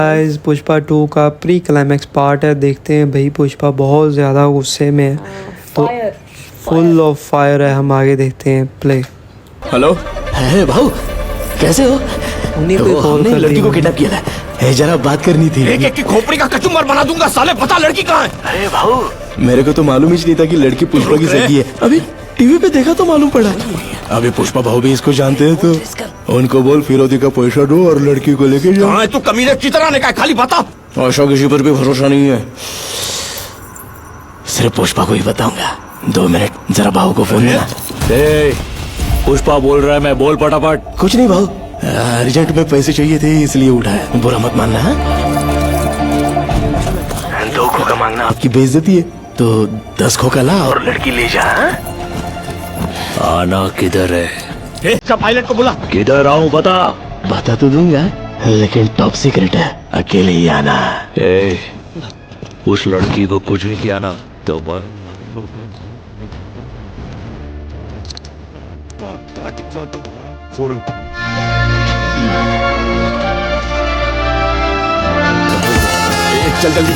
Guys Pushpa 2 का pre climax part है। देखते हैं भाई, पुष्पा बहुत ज़्यादा गुस्से में है तो फुल ऑफ फायर है। हम आगे देखते हैं प्ले। हेलो है भाऊ, कैसे हो? उन्हीं को कॉल कर लड़की को किडनैप किया है, जरा बात करनी थी। एक एक की खोपड़ी का कचुम्बर बना दूंगा साले। बता लड़की कहाँ है? अरे भाऊ, मेरे को तो मालूम ही नहीं था कि लड़की पुष्पा की सगी है। अभी टीवी पे देखा तो मालूम पड़ा। अभी पुष्पा भाऊ भी इसको जानते हैं तो उनको बोल फिरौती का पैसा दो और लड़की को लेके जाओ। कहाँ है तू कमीने चितराने का? खाली बता। ऐसा किसी पर भी भरोसा नहीं है, सिर्फ पुष्पा को ही बताऊंगा। 2 मिनट जरा भाऊ को फोन देना। पुष्पा बोल रहा है, मैं बोल फटाफट। कुछ नहीं भाऊ, अर्जेंट में पैसे चाहिए थे इसलिए उठाया। बुरा मत मानना। 2 खोखा मांगना आपकी बेइज्जती है, तो 10 खोखा ला और लड़की ले जा। आना किधर है? इसका पायलट को बुला। किधर आऊं बता तो दूंगा, लेकिन टॉप सीक्रेट है, अकेले ही आना। उस लड़की को कुछ भी किया ना तो चल जल्दी।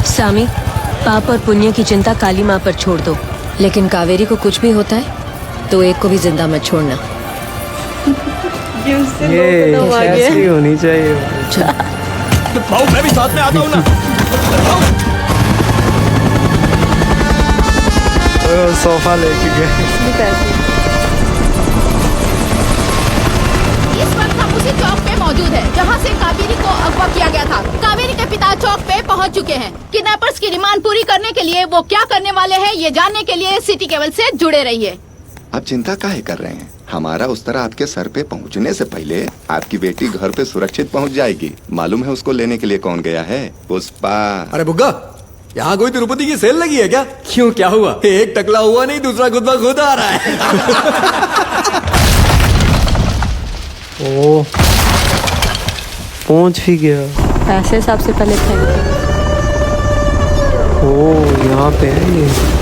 सामी, पाप और पुण्य की चिंता काली माँ पर छोड़ दो, लेकिन कावेरी को कुछ भी होता है तो एक को भी जिंदा मत छोड़ना। ये ऐसी होनी चाहिए। भाऊ मैं भी साथ में आता हूँ ना। सोफा लेके गए। इस वक्त हम उसी चौक पे मौजूद है जहां से कावेरी को अगवा किया गया था। कावेरी के पिता चौक पे पहुंच चुके हैं। किडनैपर्स की डिमांड पूरी करने के लिए वो क्या करने वाले हैं, ये जानने के लिए सिटी केबल से जुड़े रहिए। आप चिंता काहे कर रहे हैं? हमारा उस तरह आपके सर पे पहुंचने से पहले आपकी बेटी घर पे सुरक्षित पहुंच जाएगी। मालूम है उसको लेने के लिए कौन गया है? पुष्पा। अरे बुग्गा, यहाँ कोई तिरुपति की सेल लगी है क्या? क्यों, क्या हुआ? एक टकला हुआ नहीं, दूसरा खुद ब खुद आ रहा है। ओ पहुंच भी गया। पैसे सबसे पहले थे। ओ यहाँ पे है ये।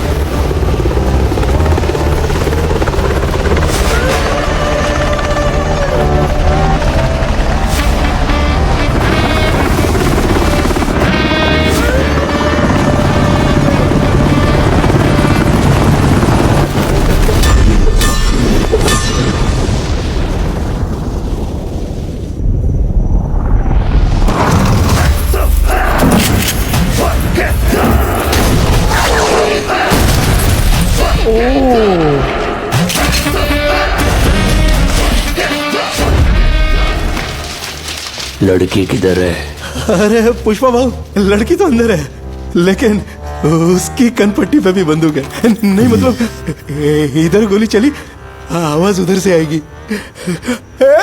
लड़की किधर है? अरे पुष्पा भाऊ, लड़की तो अंदर है, लेकिन उसकी कनपट्टी पे भी बंदूक है। नहीं मतलब इधर गोली चली, आवाज उधर से आएगी।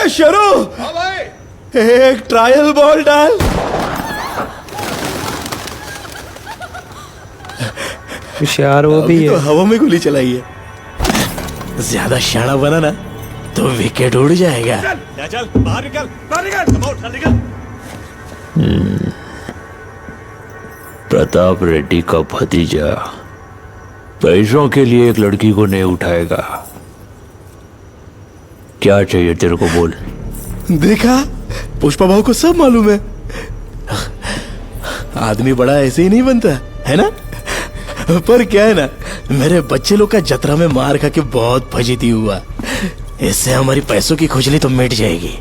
शरू, एक ट्रायल बॉल डाल। होशियार वो भी है। तो हवा में गोली चलाई है। ज्यादा शाना बना ना तो विकेट उड़ जाएगा। चल बाहर निकल, बाहर निकल। प्रताप रेड्डी का भतीजा पैसों के लिए एक लड़की को नहीं उठाएगा। क्या चाहिए तेरे को, बोल। देखा, पुष्पा भाऊ को सब मालूम है। आदमी बड़ा ऐसे ही नहीं बनता है ना। पर क्या है ना, मेरे बच्चे लोग का जतरा में मार खा के बहुत फजीती हुआ। इससे हमारी पैसों की खुजली तो मिट जाएगी,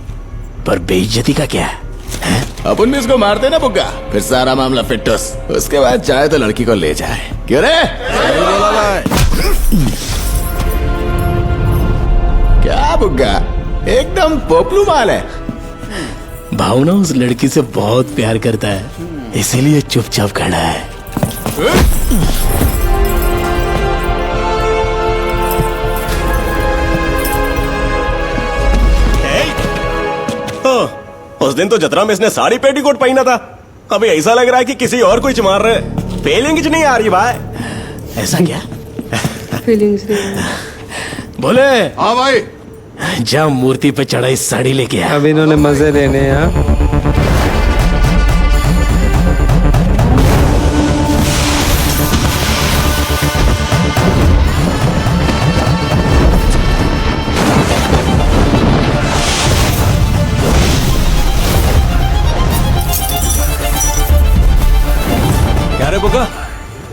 पर बेइज्जती का क्या है? अपन भी इसको मारते ना बुग्गा, फिर सारा मामला फिटस। उसके बाद चाहे तो लड़की को ले जाए। क्यों रे? क्या बुग्गा, एकदम पोपलू माल है। भावना उस लड़की से बहुत प्यार करता है, इसीलिए चुपचाप खड़ा है। उस दिन तो जतरा में इसने साड़ी पेटीकोट पहना था, अभी ऐसा लग रहा है कि किसी और को मार रहे। फीलिंग्स नहीं आ रही भाई। ऐसा क्या? फीलिंग्स बोले। हाँ भाई। जा मूर्ति पे चढ़ाई साड़ी लेके आ। अब इन्होंने मजे लेने हैं।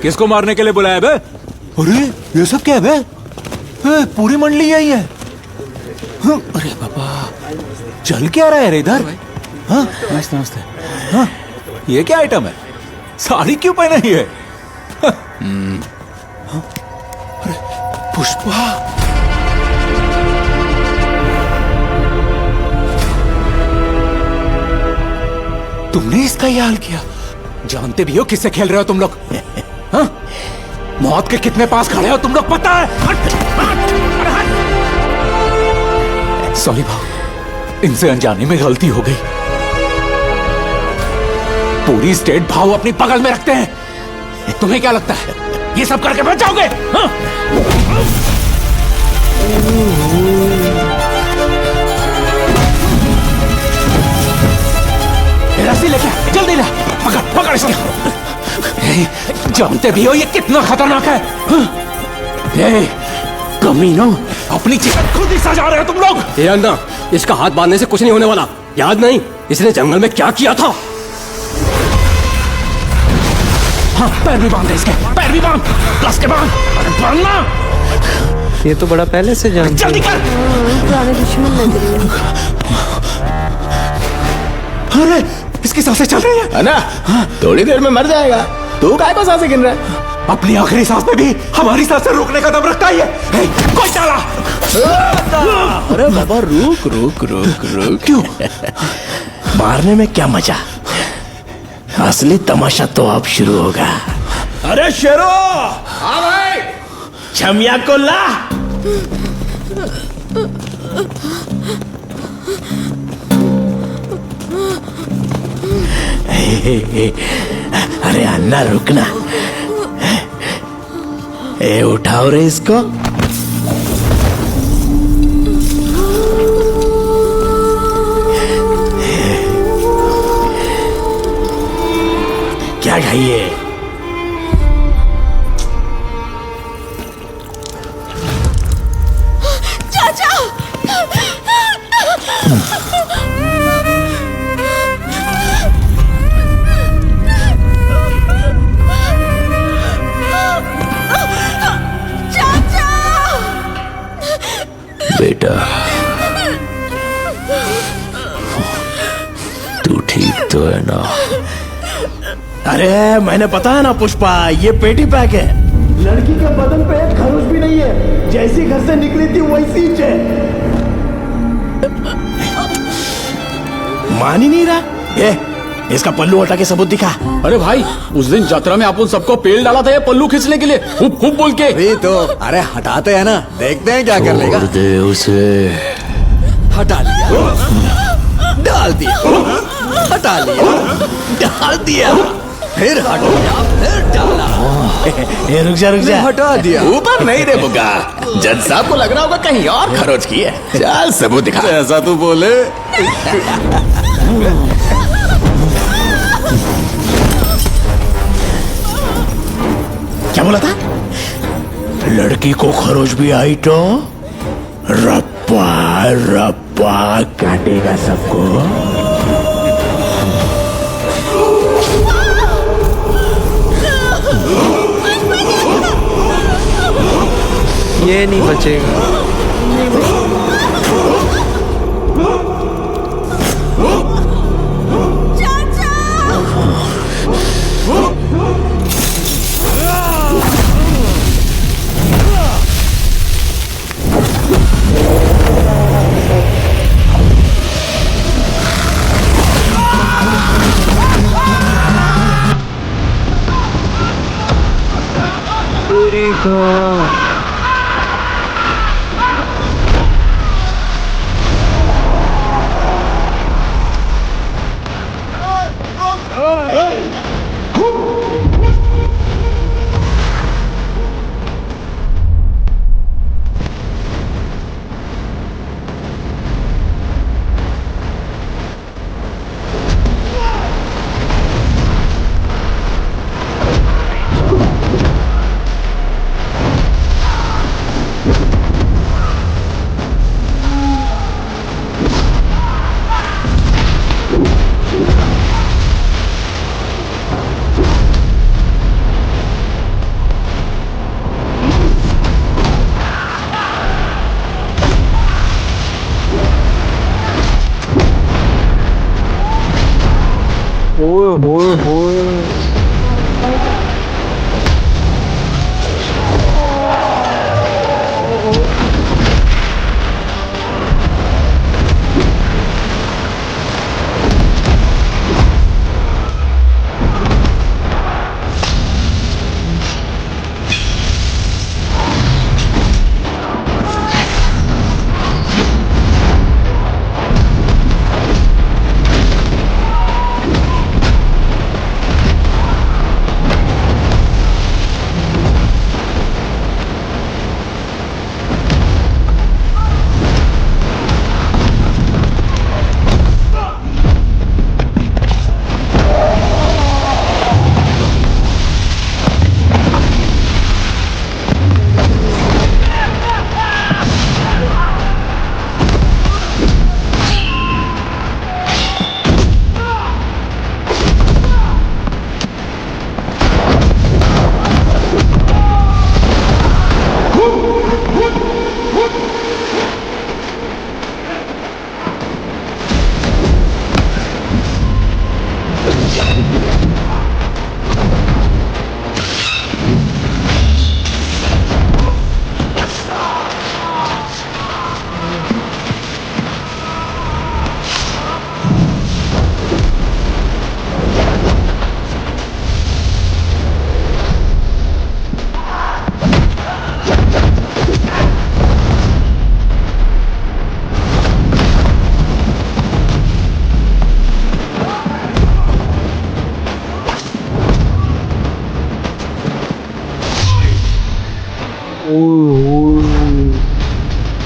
किसको मारने के लिए बुलाया बे? अरे ये सब क्या है बे? पूरी मंडली आई है। हाँ, अरे बाबा, चल क्या रहा है रे इधर? हाँ, नमस्ते नमस्ते। हाँ, ये क्या आइटम है? साड़ी क्यों पहना ही है? हाँ, अरे पुष्पा, तुमने इसका ये हाल किया? जानते भी हो किससे खेल रहे हो तुम लोग? हाँ? मौत के कितने पास खड़े हो तुम लोग, पता है? सॉरी भाव, इनसे अनजाने में गलती हो गई। पूरी स्टेट भाव अपनी बगल में रखते हैं। तुम्हें क्या लगता है ये सब करके बच जाओगे? हाँ? रस्सी लेके आ, जल्दी ला, पकड़ पकड़ इसको। जानते भी हो ये कितना खतरनाक है? हाँ? कमीनो, अपनी चिकन खुद ही सजा रहे हो तुम लोग। ये अन्ना, इसका हाथ बांधने से कुछ नहीं होने वाला। याद नहीं इसने जंगल में क्या किया था? हाँ, पैर भी बांध दे इसके, पैर भी बांध, कस के बांध, अरे बांधना। ये तो बड़ा पहले से जानते जल्दी कर। पुराने दुश्मन लग रही है। अरे इसकी सांसें चल रही है ना? थोड़ी देर में मर जाएगा। तू काय को सांसें गिन रहा है? अपनी आखिरी सांस में भी हमारी सांसें रोकने का दम रखता ही है। कोई चला। अरे बाबा रुक रुक रुक रुक। क्यों? मारने में क्या मजा? असली तमाशा तो अब शुरू होगा। अरे शेरो, हाँ भाई, छमिया को ला। अरे अन्ना रुकना। ए उठाओ रे इसको। क्या खाइए? चाचा, बेटा, तू ठीक तो है ना? अरे मैंने पता है ना पुष्पा, ये पेटी पैक है। लड़की के बदन पे एक खरोच भी नहीं है। जैसी घर से निकली थी वैसी ही है। मान ही नहीं रहा। ये इसका पल्लू हटा के सबूत दिखा। अरे भाई, उस दिन यात्रा में अपन सबको पेल डाला था ये पल्लू खींचने के लिए, खूब खूब बोल के। अभी तो अरे हटाते हैं ना, देखते हैं क्या कर लेगा। छोड़ दे उसे। हटा लिया, डाल दिया, हटा लिया, डाल दिया, फिर हटा दिया, फिर डाला। ये रुक जा। हटा दिया। ऊपर नहीं रे बुगा, जज साहब को लग रहा होगा कहीं और खरोच की है। चल सबूत दिखा। ऐसा तू बोले। क्या बोला था? लड़की को खरोच भी आई तो रप्पा रप्पा काटेगा सबको। ये नहीं बचेगा। ओए होए होए।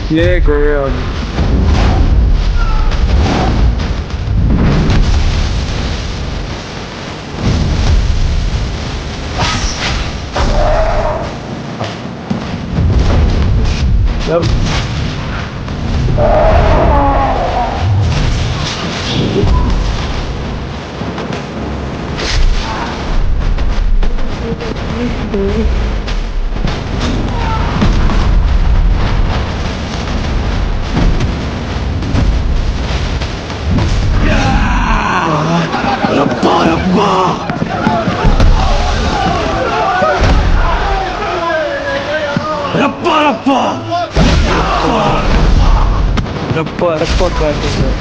ये गया। रप्पा रप्पा करते हैं।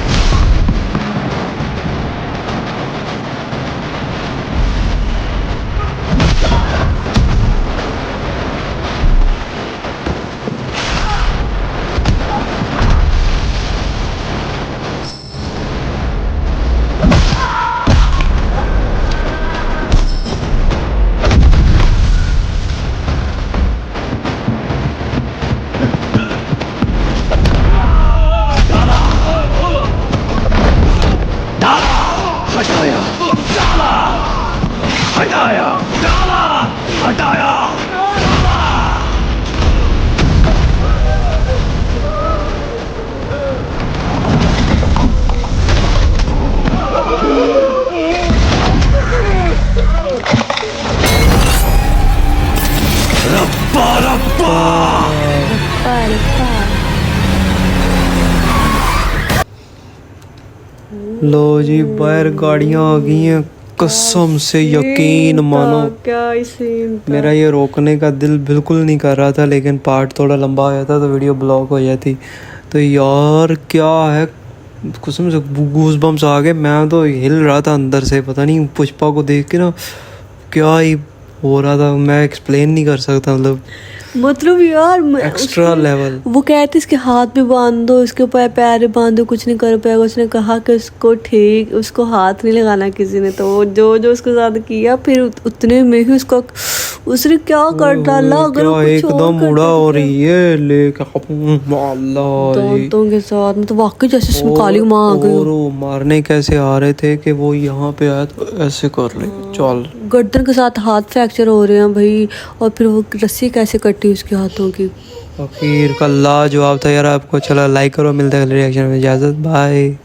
लो जी बाहर गाड़ियां आ गई हैं, कसम से यकीन मानो। क्या सीन था। मेरा ये रोकने का दिल बिल्कुल नहीं कर रहा था, लेकिन पार्ट थोड़ा लंबा हो जाता तो वीडियो ब्लॉक हो जाती। तो यार क्या है, कसम से गूज बम्स आ गए। मैं तो हिल रहा था अंदर से, पता नहीं पुष्पा को देख के ना क्या ही हो रहा था, मैं एक्सप्लेन नहीं कर सकता। मतलब यार एक्स्ट्रा लेवल। वो कहते इसके हाथ भी बांध दो, इसके पैर भी बांध दो, कुछ नहीं कर पाएगा। उसने कहा कि उसको हाथ नहीं लगाना किसी ने, तो जो उसके साथ किया, फिर उतने में ही उसने क्या कर डाला। अगर क्या एकदम उड़ा हो रही है लेके दांतों के साथ, मतलब वाकई जैसे काली माँ आ गई। और वो मारने कैसे आ रहे थे कि वो यहाँ पे आया तो ऐसे कर ले, चल। गर्दन के साथ हाथ फ्रैक्चर हो रहे हैं भाई, और फिर वो रस्सी कैसे कटी उसके हाथों की। आखिर का लाजवाब था यार। आपको चला लाइक करो, मिलता है अगले रिएक्शन में। इजाजत, बाय।